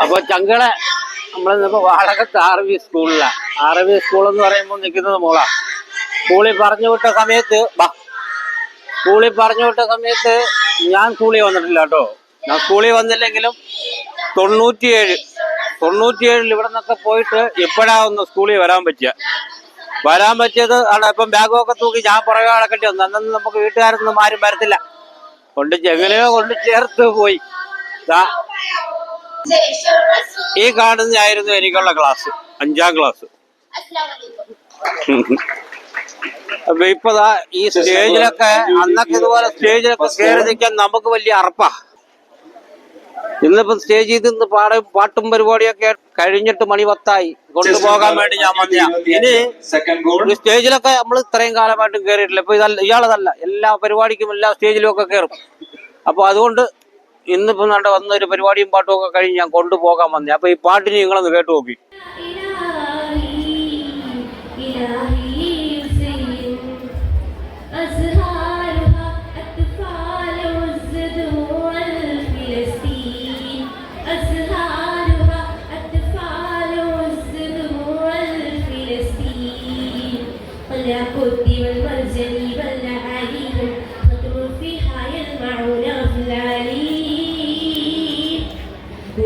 അപ്പൊ ചങ്കളെ നമ്മളിന്നിപ്പോ വാടകത്ത് RV സ്കൂളിലാണ്. RV school എന്ന് പറയുമ്പോൾ നിൽക്കുന്നത് മോളാ. സ്കൂളിൽ പറഞ്ഞു വിട്ട സമയത്ത് ഞാൻ സ്കൂളിൽ വന്നിട്ടില്ല കേട്ടോ. ഞാൻ സ്കൂളിൽ വന്നില്ലെങ്കിലും 97 ഇവിടെ നിന്നൊക്കെ പോയിട്ട് ഇപ്പോഴാ ഒന്ന് സ്കൂളിൽ വരാൻ പറ്റിയത് ആണ്. ഇപ്പം ബാഗൊക്കെ തൂക്കി ഞാൻ പുറകെ നടക്കേണ്ടി വന്നു. അന്നൊന്നും നമുക്ക് വീട്ടുകാരൊന്നും ആരും വരത്തില്ല. എങ്ങനെയോ കൊണ്ട് ചേർത്ത് പോയി. ഈ കാണുന്നതായിരുന്നു എനിക്കുള്ള ക്ലാസ്, 5ാം ക്ലാസ്. അപ്പൊ ഇപ്പതാ ഈ സ്റ്റേജിലൊക്കെ അന്നൊക്കെ ഇതുപോലെ സ്റ്റേജിലൊക്കെ കയറി നിൽക്കാൻ നമുക്ക് വലിയ അറപ്പാ. ഇന്നിപ്പോ സ്റ്റേജിൽ നിന്ന് പാട്ടും പരിപാടിയൊക്കെ കഴിഞ്ഞിട്ട് മണി 10 കൊണ്ടുപോകാൻ വേണ്ടി ഞാൻ വന്ന. ഇനി സ്റ്റേജിലൊക്കെ നമ്മൾ ഇത്രയും കാലമായിട്ടും കയറിയിട്ടില്ല. ഇപ്പൊ ഇയാളതല്ല, എല്ലാ പരിപാടിക്കും എല്ലാ സ്റ്റേജിലും ഒക്കെ കയറും. അപ്പൊ അതുകൊണ്ട് ഇന്നിപ്പോ വന്ന ഒരു പരിപാടിയും പാട്ടും ഒക്കെ കഴിഞ്ഞ് ഞാൻ കൊണ്ടുപോകാൻ വന്നേ. അപ്പൊ ഈ പാട്ടിന് നിങ്ങളൊന്ന് കേട്ടു നോക്കി.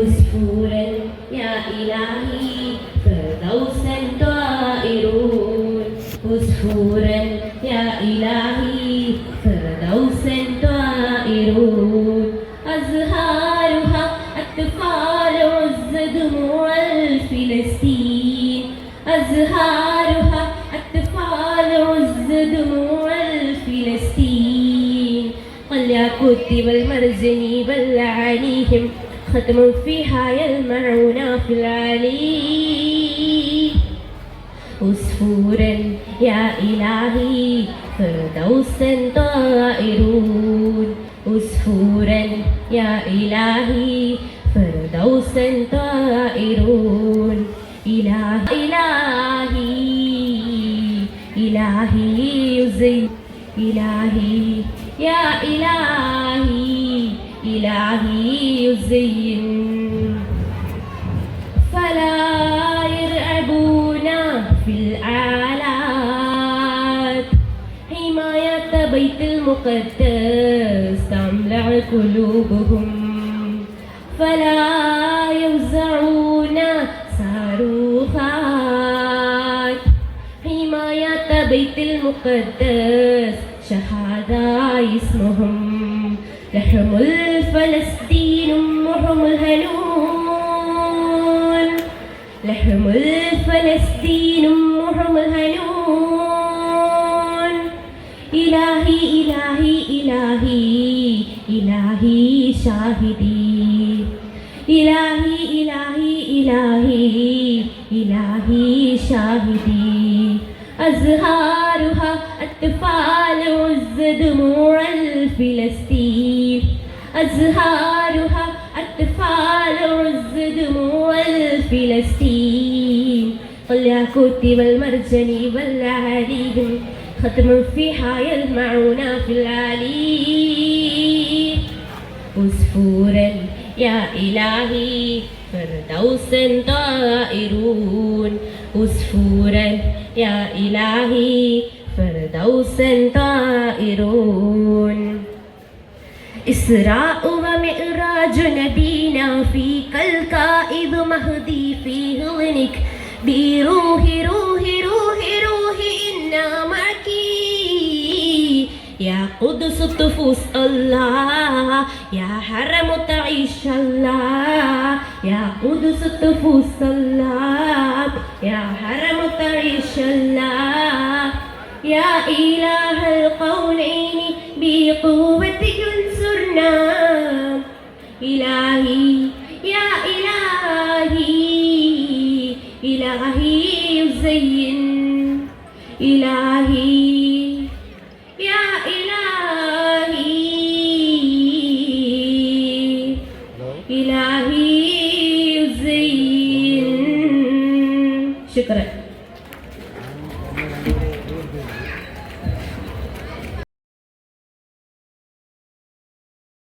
عصفورا يا إلهي فردوسا طائرون عصفورا يا إلهي فردوسا طائرون أزهارها أطفال عز دموع الفلسطين أزهارها أطفال عز دموع الفلسطين والياقوت والمرجان والعليهم ختم فيها يلمعون في العلي عصفورا يا إلهي فردوسا طائرون عصفورا يا إلهي فردوسا طائرون إلهي يزين إلهي يا إلهي يزين فلا يرعبون في الآلات حماية بيت المقدس تملأ قلوبهم فلا يوزعون صاروخات حماية بيت المقدس شهادة اسمهم لحم الفلسطين أمهم الهنون لحم الفلسطين أمهم الهنون إلهي إلهي إلهي إلهي شاهدي إلهي إلهي إلهي إلهي شاهدي أزهارها أطفال عز دموع الفلسطين أزهارها أطفال عز دموع الفلسطين والياقوت والمرجان والعليهم ختم فيها يلمعون في العلي عصفورا يا إلهي فردوسا طائرون عصفورا يا إلهي فردوسا طائرون إسراء ومعراج نبينا فيك القائد مهدي في هضنك بروحي روحي روحي روحي إنا معك يا قدس تفوس الله يا حرم تعيش الله يا قدس تفوس الله يا حرم تعيش الله يا إله القولين بقوتك انصرنا إلهي يا إلهي إلهي يزين إلهي يا إلهي إلهي يزين. شكرا.